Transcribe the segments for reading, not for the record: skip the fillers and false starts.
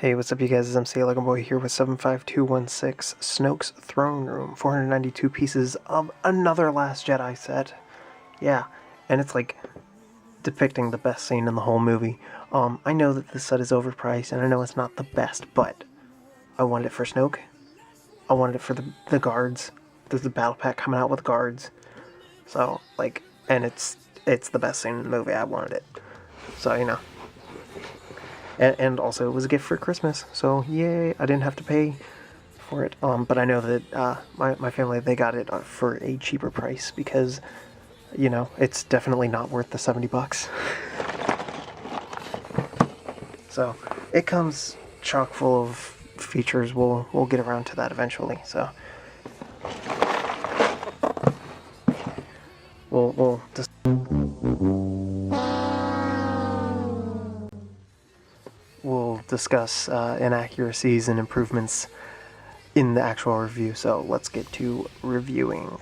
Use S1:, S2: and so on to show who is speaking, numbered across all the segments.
S1: Hey, what's up you guys, it's MCLegoboy here with 75216, Snoke's Throne Room, 492 pieces of another Last Jedi set. Yeah, and it's like depicting the best scene in the whole movie. I know that this set is overpriced, and I know it's not the best, but I wanted it for Snoke. I wanted it for the guards. There's the battle pack coming out with guards. So, like, and it's the best scene in the movie. I wanted it. So, you know. And also, it was a gift for Christmas, so yay, I didn't have to pay for it. But I know that my family, they got it for a cheaper price because, you know, it's definitely not worth the $70. So, it comes chock full of features. We'll get around to that eventually, so. We'll just... We'll discuss inaccuracies and improvements in the actual review, so let's get to reviewing.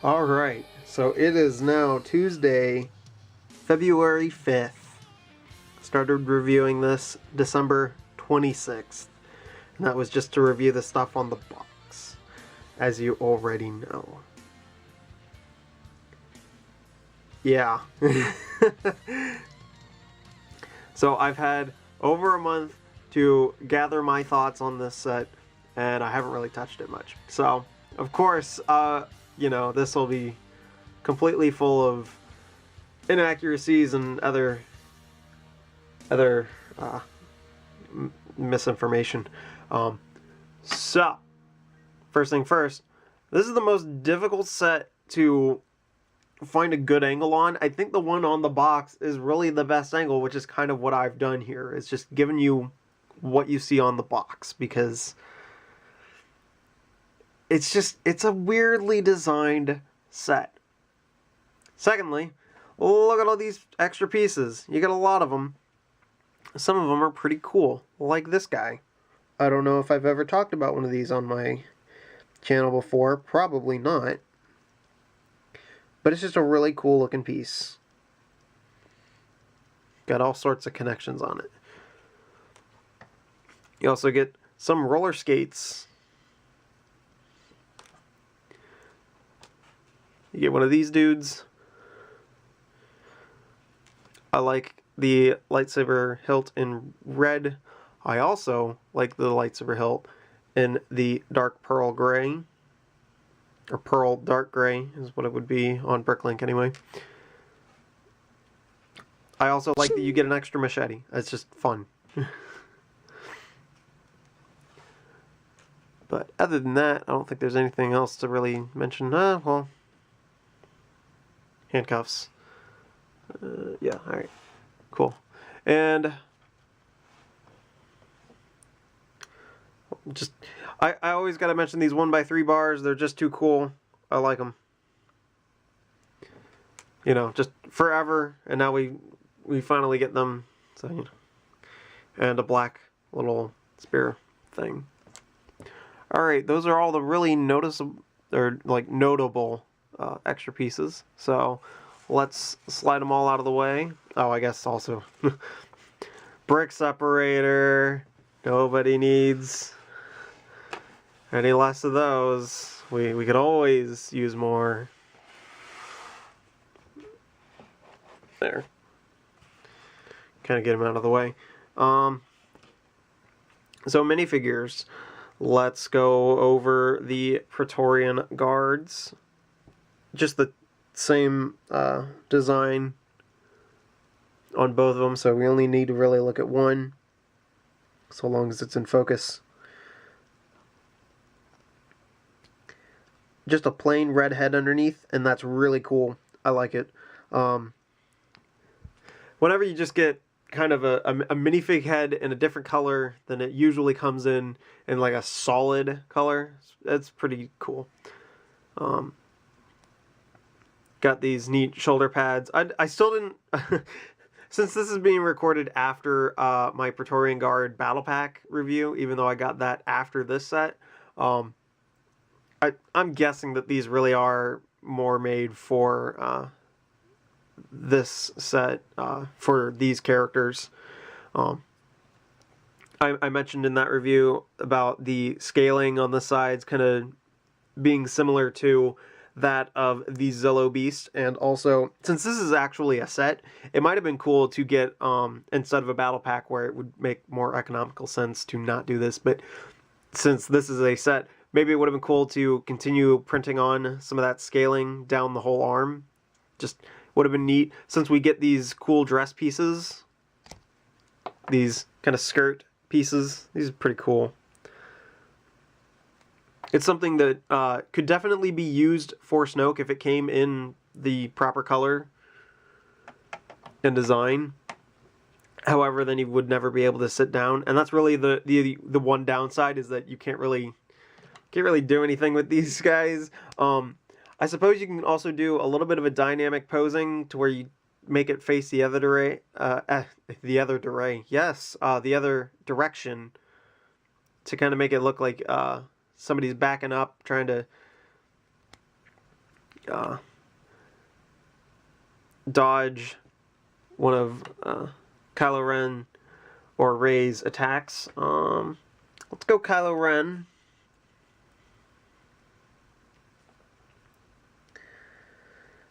S1: Alright, so it is now Tuesday, February 5th. Started reviewing this December 26th. And that was just to review the stuff on the box, as you already know. Yeah. So I've had over a month to gather my thoughts on this set, and I haven't really touched it much. So, of course, you know, this will be completely full of inaccuracies and other misinformation. So, first thing first, this is the most difficult set to find a good angle on. I think the one on the box is really the best angle, which is kind of what I've done here. It's just giving you what you see on the box, because it's a weirdly designed set. Secondly, look at all these extra pieces. You get a lot of them. Some of them are pretty cool, like this guy. I don't know if I've ever talked about one of these on my channel before. Probably not. But it's just a really cool looking piece. Got all sorts of connections on it. You also get some roller skates. You get one of these dudes. I like the lightsaber hilt in red. I also like the lightsaber hilt in the dark pearl gray. Or pearl dark gray is what it would be on Bricklink anyway. I also like that you get an extra machete. It's just fun. But other than that, I don't think there's anything else to really mention. Well, handcuffs. Yeah, alright. Cool. And just, I always got to mention these 1x3 bars. They're just too cool. I like them. You know, just forever. And now we finally get them. So, you know. And a black little spear thing. Alright, those are all the really noticeable, or like notable extra pieces. So, let's slide them all out of the way. Oh, I guess also brick separator. Nobody needs any less of those. We could always use more. There. Kind of get them out of the way. So minifigures. Let's go over the Praetorian Guards. Just the same design on both of them, so we only need to really look at one, so long as it's in focus. Just a plain red head underneath, and that's really cool. I like it. Whenever you just get kind of a minifig head in a different color than it usually comes in like a solid color, it's pretty cool. Got these neat shoulder pads. I still didn't... Since this is being recorded after my Praetorian Guard Battle Pack review, even though I got that after this set, I'm guessing that these really are more made for this set, for these characters. I mentioned in that review about the scaling on the sides kind of being similar to that of the Zillow Beast, and also, since this is actually a set, it might have been cool to get, instead of a battle pack where it would make more economical sense to not do this, but since this is a set, maybe it would have been cool to continue printing on some of that scaling down the whole arm. Just would have been neat, since we get these cool dress pieces, these kind of skirt pieces. These are pretty cool. It's something that could definitely be used for Snoke if it came in the proper color and design. However, then he would never be able to sit down, and that's really the one downside, is that you can't really do anything with these guys. I suppose you can also do a little bit of a dynamic posing to where you make it face the other direction, to kind of make it look like somebody's backing up, trying to dodge one of Kylo Ren or Rey's attacks. Let's go Kylo Ren.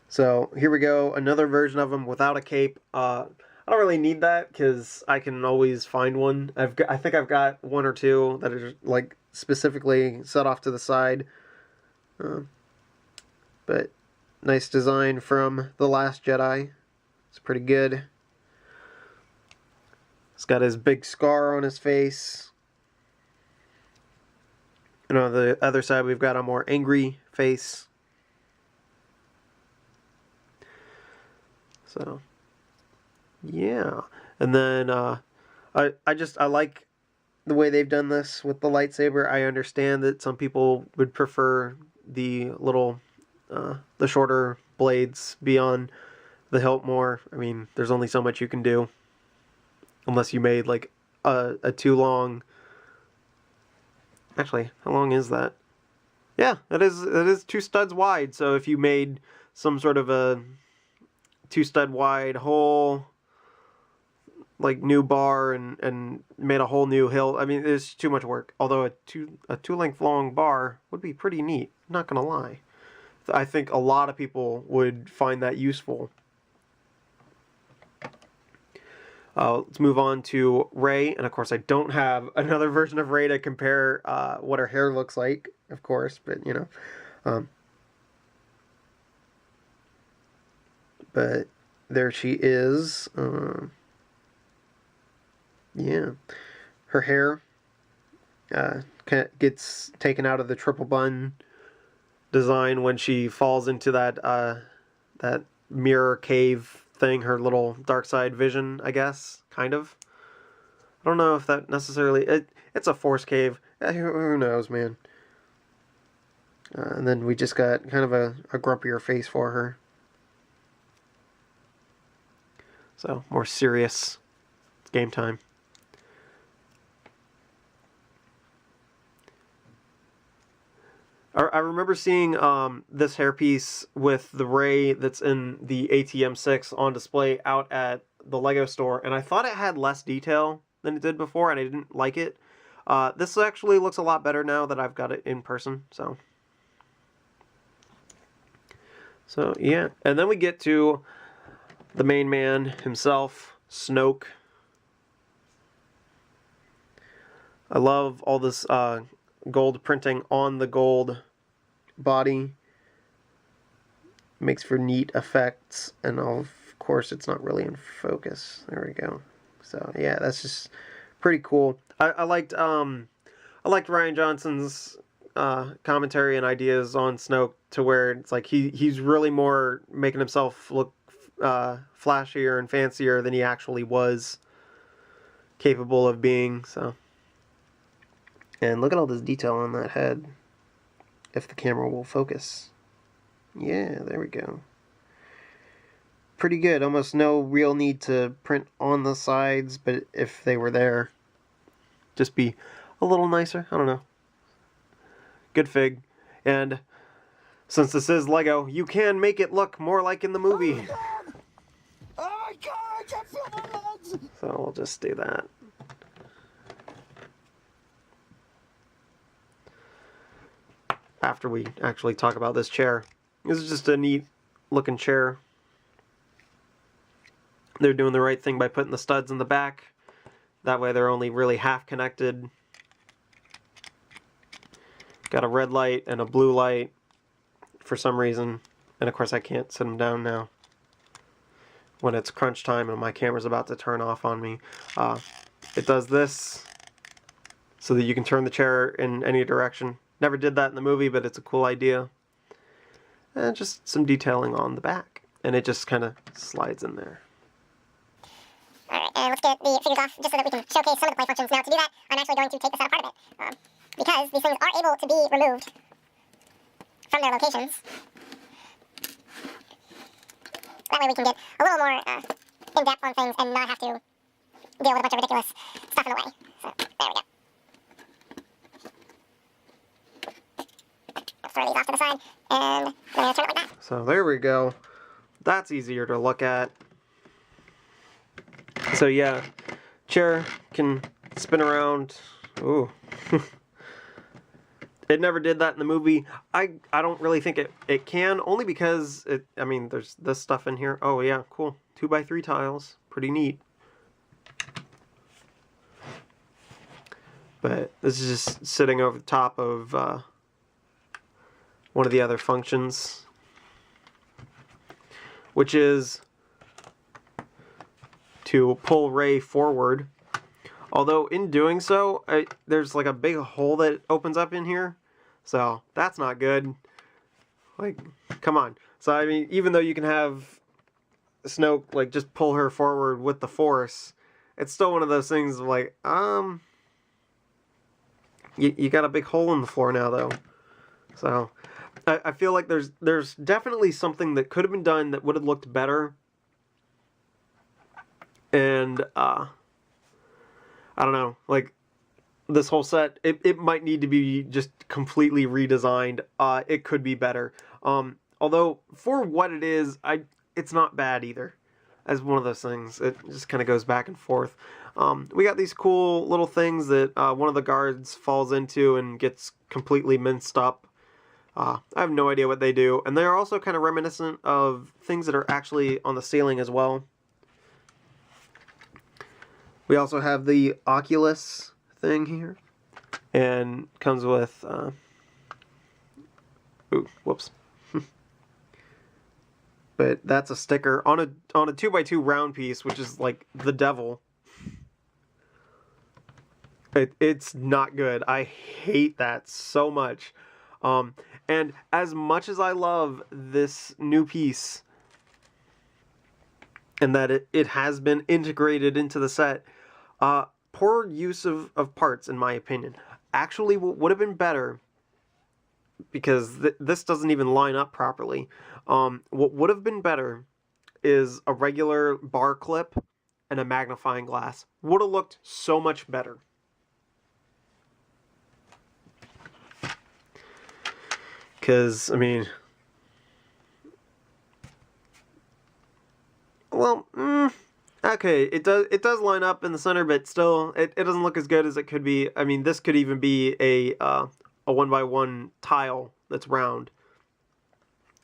S1: So here we go, another version of him without a cape. I don't really need that because I can always find one. I think I've got one or two that are like specifically set off to the side. But nice design from The Last Jedi. It's pretty good. He's got his big scar on his face. And on the other side we've got a more angry face. So yeah, and then I like the way they've done this with the lightsaber. I understand that some people would prefer the little the shorter blades be on the hilt more. I mean, there's only so much you can do unless you made like a too long. Actually, how long is that? Yeah, it is 2 studs wide. So if you made some sort of a 2 stud wide whole like new bar and made a whole new hilt, I mean, it's too much work. Although a two length long bar would be pretty neat, not gonna lie. I think a lot of people would find that useful. Let's move on to Rey, and of course I don't have another version of Rey to compare what her hair looks like, of course, but you know. But there she is. Yeah, her hair gets taken out of the triple bun design when she falls into that mirror cave thing, her little dark side vision, I guess, kind of. I don't know if that necessarily... It's a force cave. Who knows, man. And then we just got kind of a grumpier face for her. So, more serious game time. I remember seeing this hairpiece with the Rey that's in the ATM6 on display out at the Lego store, and I thought it had less detail than it did before, and I didn't like it. This actually looks a lot better now that I've got it in person, so yeah. And then we get to the main man himself, Snoke. I love all this gold printing on the gold body. Makes for neat effects, and of course it's not really in focus. There we go. So yeah, that's just pretty cool. I liked Rian Johnson's commentary and ideas on Snoke, to where it's like he's really more making himself look flashier and fancier than he actually was capable of being. So, and look at all this detail on that head, if the camera will focus. Yeah, there we go. Pretty good. Almost no real need to print on the sides, but if they were there, just be a little nicer. I don't know. Good fig. And since this is Lego, you can make it look more like in the movie.
S2: Oh my god! I can't feel my legs!
S1: So we'll just do that. After we actually talk about this chair. This is just a neat looking chair. They're doing the right thing by putting the studs in the back. That way they're only really half connected. Got a red light and a blue light for some reason. And of course I can't set them down now when it's crunch time and my camera's about to turn off on me. It does this so that you can turn the chair in any direction. Never did that in the movie, but it's a cool idea. And just some detailing on the back. And it just kind of slides in there.
S2: Alright, and let's get the figures off just so that we can showcase some of the play functions. Now to do that, I'm actually going to take this out of part of it. Because these things are able to be removed from their locations. That way we can get a little more in-depth on things and not have to deal with a bunch of ridiculous stuff in the way. So, there we go. Throw these off to the side, and we're going to turn it like that.
S1: So there we go. That's easier to look at. So yeah, chair can spin around. Ooh. It never did that in the movie. I don't really think it can, only because I mean, there's this stuff in here. Oh yeah, cool. 2x3 tiles. Pretty neat. But this is just sitting over the top of one of the other functions, which is to pull Rey forward. Although in doing so, there's like a big hole that opens up in here, so that's not good. Like, come on. So I mean, even though you can have Snoke like just pull her forward with the Force, it's still one of those things of like, you got a big hole in the floor now though. So I feel like there's definitely something that could have been done that would have looked better. And I don't know, like this whole set, it might need to be just completely redesigned. It could be better. Although for what it is, it's not bad either. As one of those things, it just kind of goes back and forth. We got these cool little things that one of the guards falls into and gets completely minced up. I have no idea what they do, and they're also kind of reminiscent of things that are actually on the ceiling as well. We also have the Oculus thing here, and comes with, ooh, whoops. But that's a sticker on a 2x2 round piece, which is like the devil. It's not good. I hate that so much. And as much as I love this new piece, and that it has been integrated into the set, poor use of parts, in my opinion. Actually, what would have been better, because this doesn't even line up properly, what would have been better is a regular bar clip and a magnifying glass. Would have looked so much better. Because, I mean, well, okay, it does line up in the center, but still, it doesn't look as good as it could be. I mean, this could even be a 1x1 tile that's round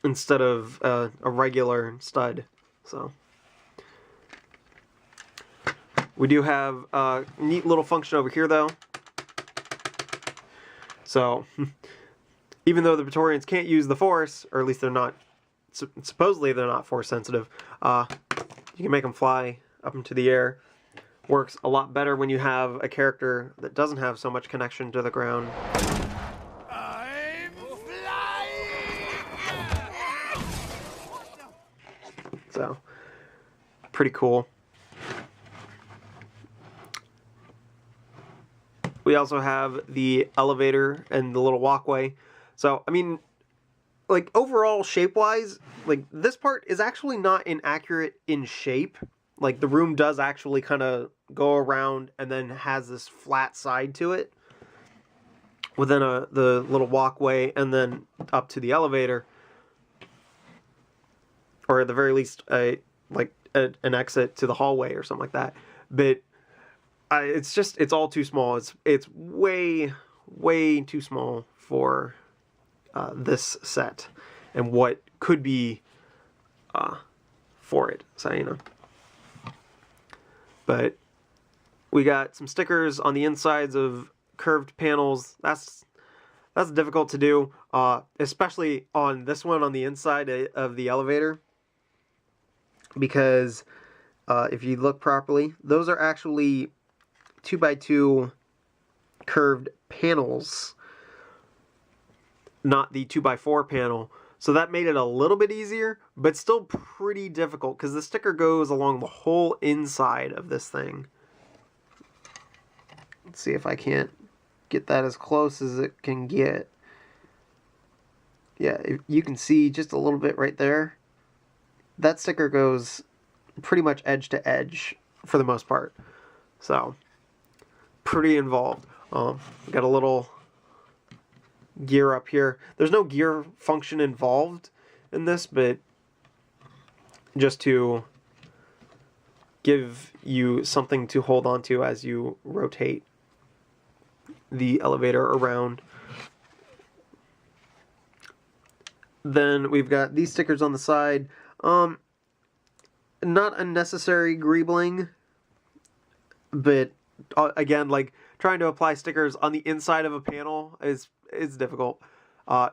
S1: instead of a regular stud. So we do have a neat little function over here, though. So even though the Praetorians can't use the Force, or at least they're not, supposedly they're not Force sensitive, you can make them fly up into the air. Works a lot better when you have a character that doesn't have so much connection to the ground.
S3: I'm flying!
S1: So, pretty cool. We also have the elevator and the little walkway. So, I mean, like, overall, shape-wise, like, this part is actually not inaccurate in shape. Like, the room does actually kind of go around and then has this flat side to it within the little walkway and then up to the elevator. Or at the very least, an exit to the hallway or something like that. but it's all too small. It's way too small for this set and what could be for it. So, you know. But we got some stickers on the insides of curved panels. That's difficult to do, especially on this one on the inside of the elevator, because if you look properly, those are actually 2x2 curved panels, not the 2x4 panel. So that made it a little bit easier, but still pretty difficult because the sticker goes along the whole inside of this thing. Let's see if I can't get that as close as it can get. Yeah, you can see just a little bit right there. That sticker goes pretty much edge to edge for the most part. So, pretty involved. We got a little gear up here. There's no gear function involved in this, but just to give you something to hold on to as you rotate the elevator around. Then we've got these stickers on the side. Not unnecessary greebling, but again, like trying to apply stickers on the inside of a panel is difficult.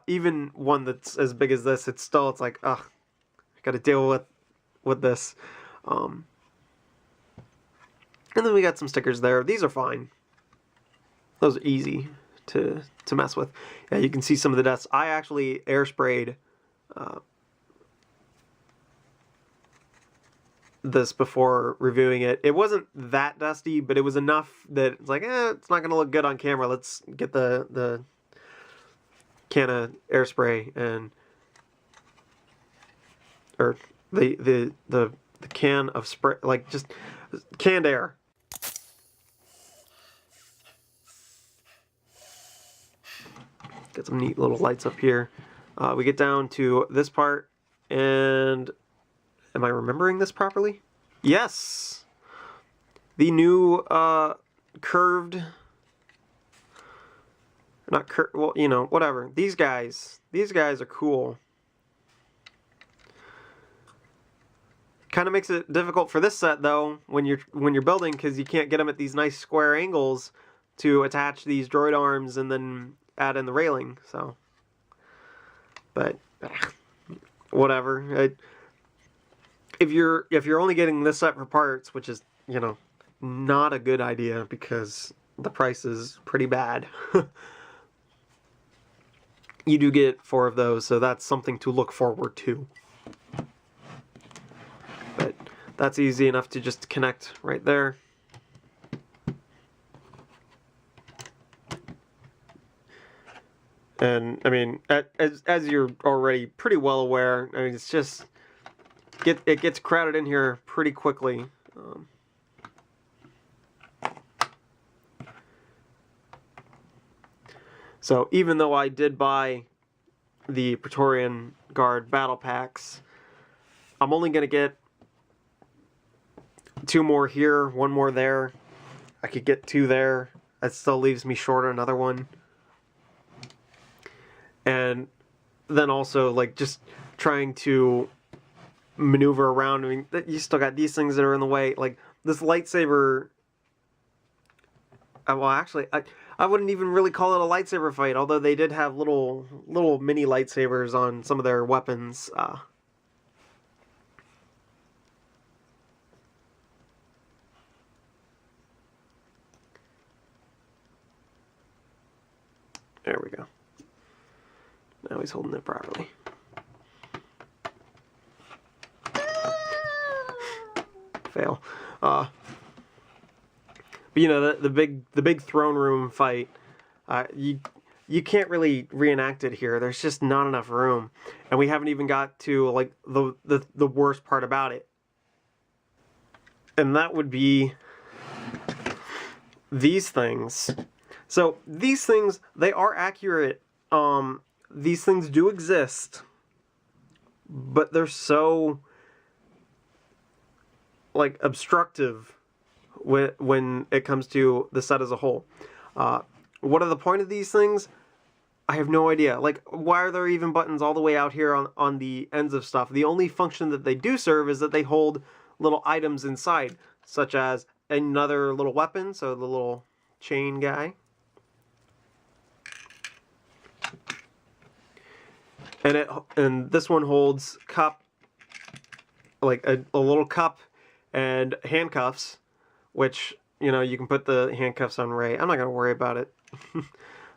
S1: Even one that's as big as this, it's like, ugh, I got to deal with this. And then we got some stickers there. These are fine. Those are easy to mess with. Yeah, you can see some of the dust. I actually air sprayed this before reviewing it. It wasn't that dusty, but it was enough that it's like, it's not going to look good on camera. Let's get the can of air spray or the can of spray, like just canned air. Got some neat little lights up here. We get down to this part, and am I remembering this properly? Yes! The new curved... Not curved, well, you know, whatever. These guys are cool. Kind of makes it difficult for this set, though, when you're building, because you can't get them at these nice square angles to attach these droid arms and then add in the railing, so... But whatever. If you're only getting this set for parts, which is, you know, not a good idea because the price is pretty bad. You do get 4 of those, so that's something to look forward to. But that's easy enough to just connect right there. And I mean, as you're already pretty well aware, I mean, it's just it gets crowded in here pretty quickly. So even though I did buy the Praetorian Guard battle packs, I'm only gonna get 2 more here, 1 more there. I could get 2 there. That still leaves me short another one. And then also, like, just trying to maneuver around. I mean, you still got these things that are in the way. Like, this lightsaber... well, actually, I wouldn't even really call it a lightsaber fight, although they did have little mini lightsabers on some of their weapons. There we go. Now he's holding it properly. Fail. But you know, the big throne room fight, you can't really reenact it here. There's just not enough room, and we haven't even got to like the worst part about it, and that would be these things. So these things, they are accurate. These things do exist, but they're so like obstructive when it comes to the set as a whole. What are the point of these things? I have no idea. Like, why are there even buttons all the way out here on the ends of stuff? The only function that they do serve is that they hold little items inside, such as another little weapon, so the little chain guy. And this one holds cup, like a little cup and handcuffs, which, you know, you can put the handcuffs on Rey. I'm not going to worry about it.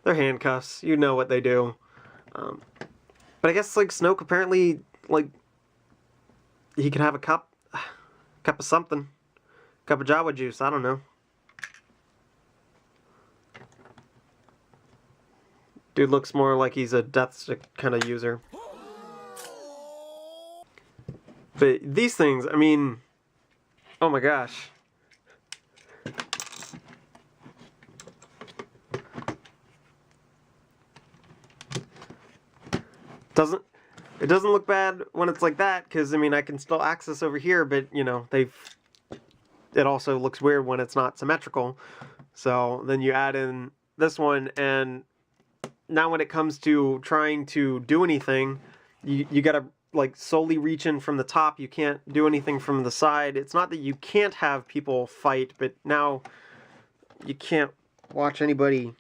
S1: They're handcuffs. You know what they do. But I guess, like, Snoke apparently, like, he can have a cup of something. Cup of Jawa juice. I don't know. Dude looks more like he's a death stick kind of user. But these things, I mean, oh my gosh. It doesn't look bad when it's like that, because I mean I can still access over here, but you know, it also looks weird when it's not symmetrical. So then you add in this one, and now when it comes to trying to do anything, you gotta like solely reach in from the top. You can't do anything from the side. It's not that you can't have people fight, but now you can't watch anybody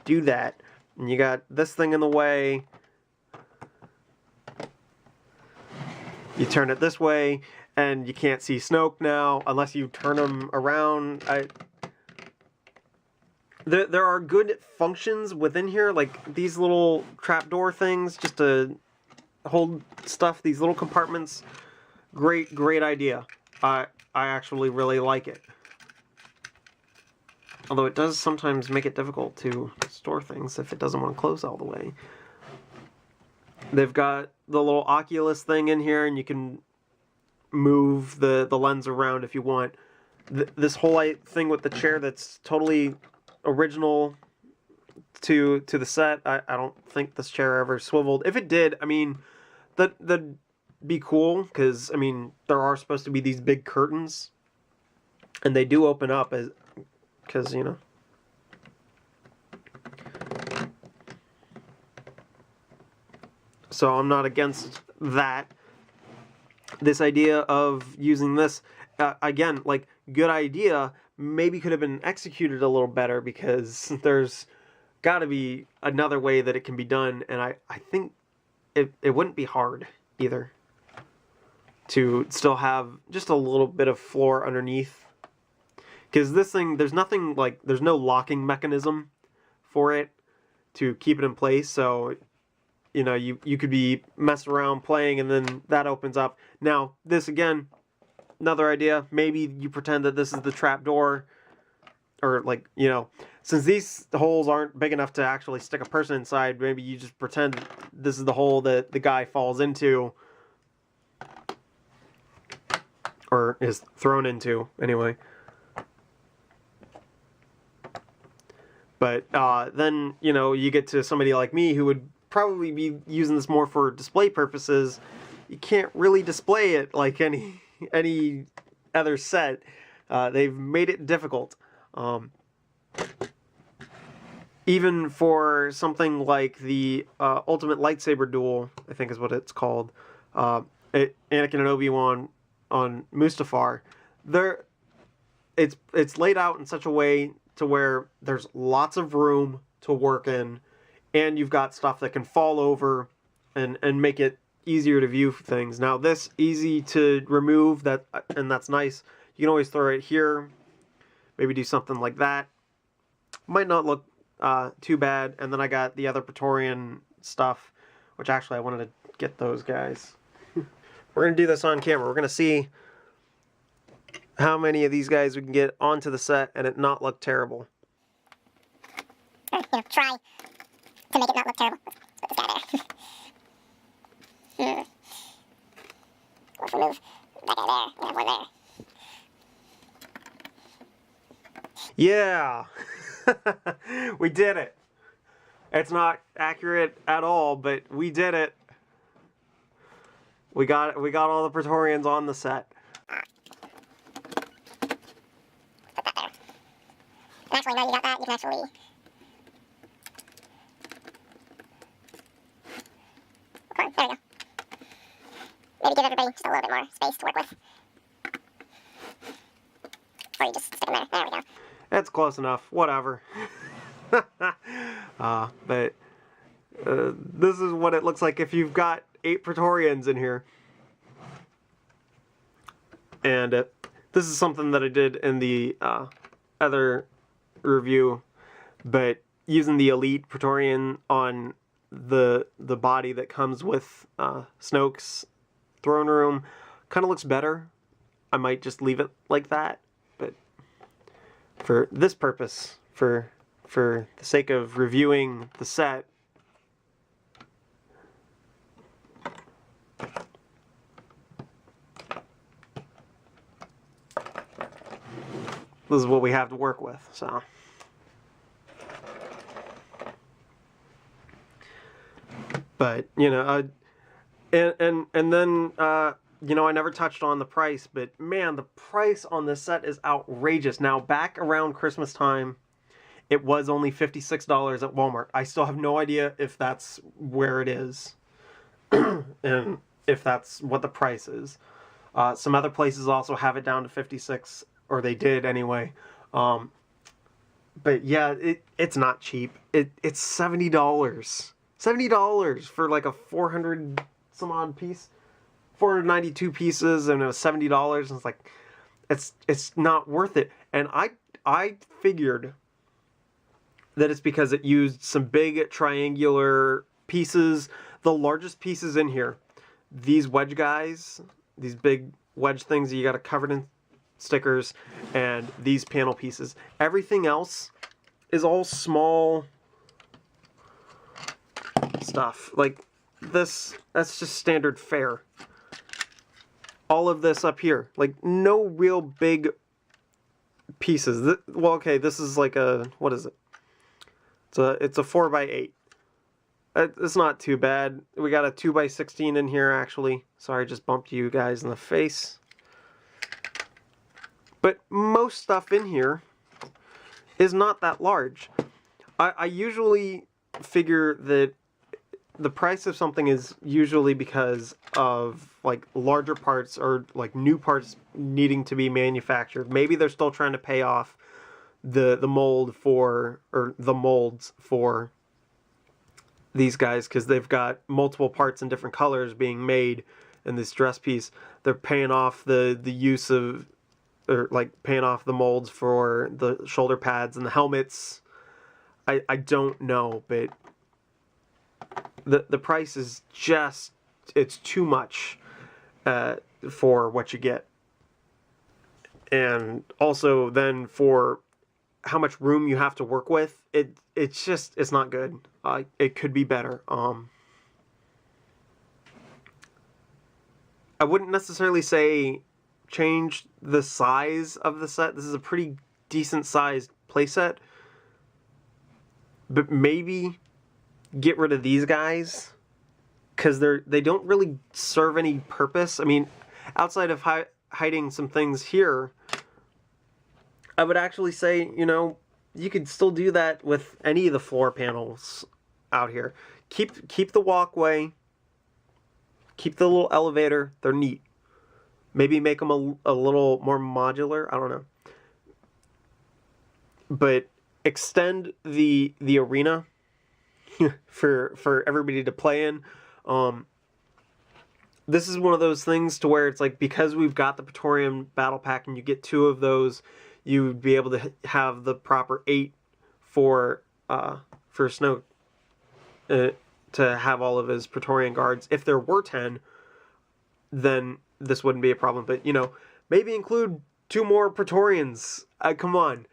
S1: do that. And you got this thing in the way. You turn it this way, and you can't see Snoke now unless you turn him around. There are good functions within here, like these little trapdoor things, just to hold stuff, these little compartments. Great idea. I actually really like it. Although it does sometimes make it difficult to store things if it doesn't want to close all the way. They've got the little Oculus thing in here, and you can move the lens around if you want. This whole thing with the chair that's totally original to the set. I don't think this chair ever swiveled. If it did, I mean, that'd be cool, because, I mean, there are supposed to be these big curtains, and they do open up, because, you know. So I'm not against that. This idea of using this, again, like, good idea, maybe could have been executed a little better, because there's got to be another way that it can be done, and I think it wouldn't be hard either to still have just a little bit of floor underneath. Because this thing, there's nothing, like, there's no locking mechanism for it to keep it in place, so you know, you could be messing around playing, and then that opens up. Now, this again, another idea. Maybe you pretend that this is the trap door, or like, you know, since these holes aren't big enough to actually stick a person inside, maybe you just pretend this is the hole that the guy falls into, or is thrown into, anyway. But then, you know, you get to somebody like me who would probably be using this more for display purposes. You can't really display it like any other set. They've made it difficult. Even for something like the Ultimate Lightsaber Duel, I think is what it's called, Anakin and Obi-Wan on Mustafar, it's laid out in such a way to where there's lots of room to work in, and you've got stuff that can fall over and make it easier to view things. Now this, easy to remove, and that's nice. You can always throw it here, maybe do something like that. Might not look too bad. And then I got the other Praetorian stuff, which actually I wanted to get those guys. We're going to do this on camera. We're going to see how many of these guys we can get onto the set and it not look terrible.
S2: You know, try to make it not look terrible. Let's put this guy there. Let's remove that guy there. We have one there.
S1: Yeah! We did it! It's not accurate at all, but we did it. We got all the Praetorians on the set.
S2: definitely know you got that. You can actually... There we go. Maybe give everybody just a little bit more space to work with. Or you just stick them there. There we go.
S1: That's close enough. Whatever. But this is what it looks like if you've got 8 Praetorians in here. And this is something that I did in the other review, but using the Elite Praetorian on the body that comes with Snoke's throne room kind of looks better. I might just leave it like that, but for this purpose, for the sake of reviewing the set, this is what we have to work with. So but you know, and then you know, I never touched on the price, but man, the price on this set is outrageous. Now, back around Christmas time, it was only $56 at Walmart. I still have no idea if that's where it is and if that's what the price is. Some other places also have it down to 56, or they did anyway. But yeah, it's not cheap. It's $70. $70 for like a 400 some odd piece. 492 pieces, and it was $70, and it's like, it's not worth it. And I figured that it's because it used some big triangular pieces. The largest pieces in here, these wedge guys, these big wedge things that you got covered in stickers, and these panel pieces. Everything else is all small stuff. Like this, that's just standard fare. All of this up here, like no real big pieces. Well, okay, this is like a, what is it? It's a 4x8. It's not too bad. We got a 2x16 in here, actually. Sorry, I just bumped you guys in the face. But most stuff in here is not that large. I usually figure that the price of something is usually because of like larger parts or like new parts needing to be manufactured. Maybe they're still trying to pay off the mold for, or the molds for these guys, because they've got multiple parts in different colors being made in this dress piece. They're paying off the use of, or like paying off the molds for the shoulder pads and the helmets. I don't know, but the price is just, it's too much for what you get. And also then for how much room you have to work with, it's not good. It could be better. I wouldn't necessarily say change the size of the set. This is a pretty decent sized playset, but maybe get rid of these guys, because they don't really serve any purpose. I mean, outside of hiding some things here, I would actually say, you know, you could still do that with any of the floor panels out here. Keep the walkway, keep the little elevator. They're neat. Maybe make them a little more modular. I don't know. But extend the arena for everybody to play in. This is one of those things to where it's like, because we've got the Praetorian Battle Pack and you get 2 of those, you'd be able to have the proper 8 for Snoke to have all of his Praetorian guards. If there were 10, then this wouldn't be a problem. But, you know, maybe include 2 more Praetorians. Come on.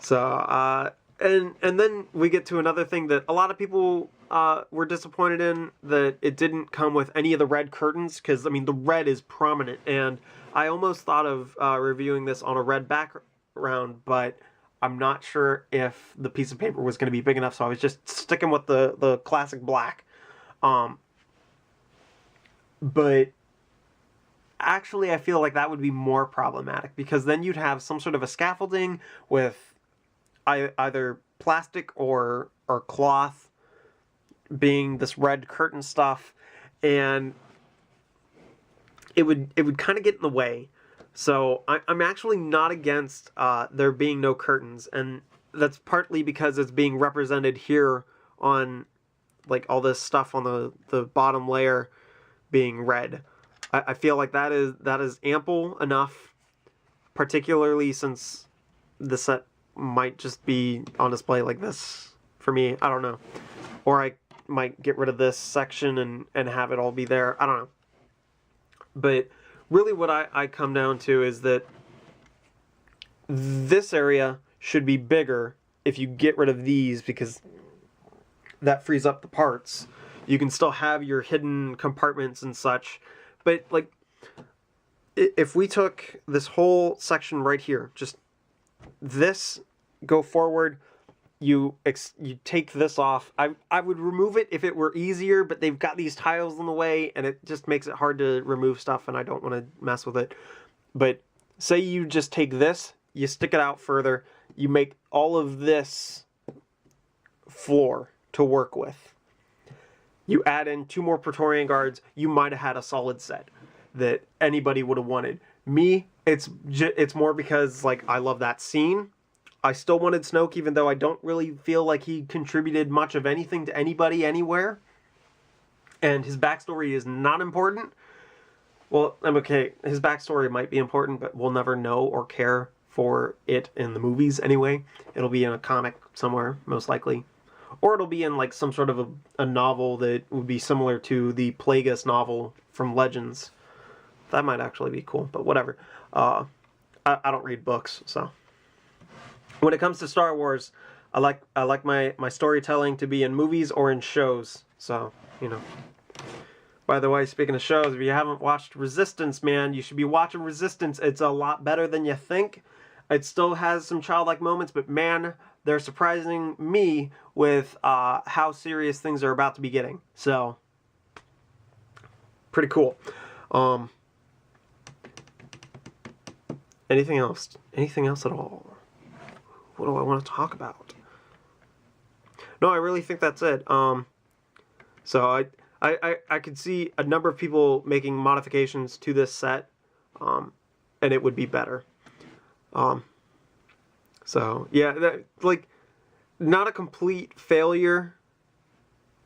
S1: So, and then we get to another thing that a lot of people were disappointed in, that it didn't come with any of the red curtains, because, I mean, the red is prominent, and I almost thought of reviewing this on a red background, but I'm not sure if the piece of paper was going to be big enough, so I was just sticking with the classic black. But actually, I feel like that would be more problematic, because then you'd have some sort of a scaffolding with either plastic or cloth being this red curtain stuff, and it would kind of get in the way. So I'm actually not against there being no curtains, and that's partly because it's being represented here on like all this stuff on the bottom layer being red. I feel like that is ample enough, particularly since the set might just be on display like this for me. I don't know. Or I might get rid of this section and have it all be there. I don't know. But really what I come down to is that this area should be bigger if you get rid of these, because that frees up the parts. You can still have your hidden compartments and such, but like if we took this whole section right here, just this, go forward, you take this off. I would remove it if it were easier, but they've got these tiles in the way and it just makes it hard to remove stuff, and I don't want to mess with it. But say you just take this, you stick it out further, you make all of this floor to work with. You add in 2 more Praetorian Guards, you might have had a solid set that anybody would have wanted. Me, it's more because like I love that scene. I still wanted Snoke, even though I don't really feel like he contributed much of anything to anybody anywhere. And his backstory is not important. Well, I'm okay. His backstory might be important, but we'll never know or care for it in the movies anyway. It'll be in a comic somewhere, most likely. Or it'll be in like some sort of a novel that would be similar to the Plagueis novel from Legends. That might actually be cool, but whatever. I don't read books, so. When it comes to Star Wars, I like my storytelling to be in movies or in shows. So, you know. By the way, speaking of shows, if you haven't watched Resistance, man, you should be watching Resistance. It's a lot better than you think. It still has some childlike moments, but man, they're surprising me with how serious things are about to be getting. So, pretty cool. Anything else? Anything else at all? What do I want to talk about? No, I really think that's it. So I could see a number of people making modifications to this set, and it would be better. So yeah, like not a complete failure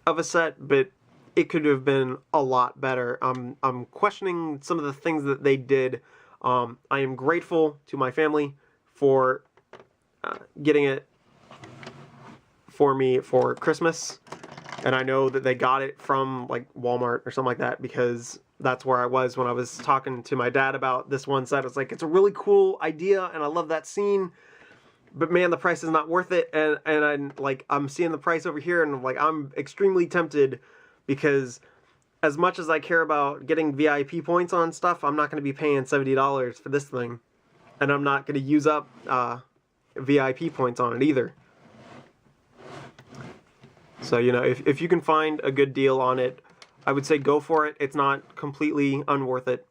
S1: of a set, but it could have been a lot better. I'm questioning some of the things that they did. I am grateful to my family for getting it for me for Christmas, and I know that they got it from like Walmart or something like that, because that's where I was when I was talking to my dad about this one set. It's like, it's a really cool idea and I love that scene, but man, the price is not worth it. And I'm seeing the price over here and I'm extremely tempted, because as much as I care about getting VIP points on stuff, I'm not going to be paying $70 for this thing, and I'm not going to use up VIP points on it either. So, you know, if you can find a good deal on it, I would say go for it. It's not completely unworth it.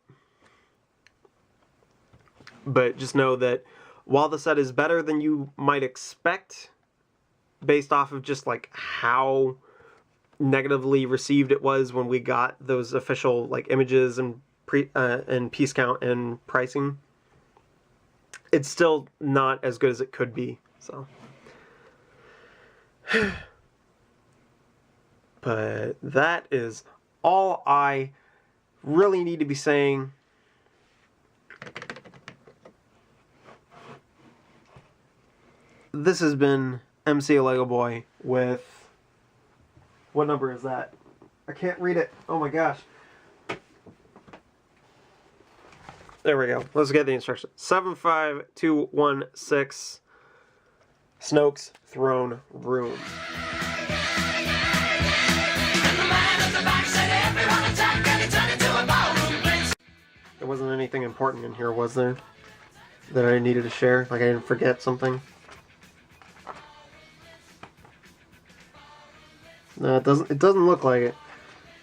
S1: But just know that while the set is better than you might expect, based off of just like how negatively received it was when we got those official like images and piece count and pricing, it's still not as good as it could be. So, but that is all I really need to be saying. This has been MCLegoboy with, what number is that? I can't read it. Oh my gosh. There we go. Let's get the instructions. 75216, Snoke's Throne Room. There wasn't anything important in here, was there? That I needed to share? Like I didn't forget something? No, it doesn't look like it.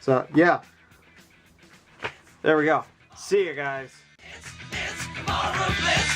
S1: So, yeah. There we go. See you guys.
S3: Marvelous.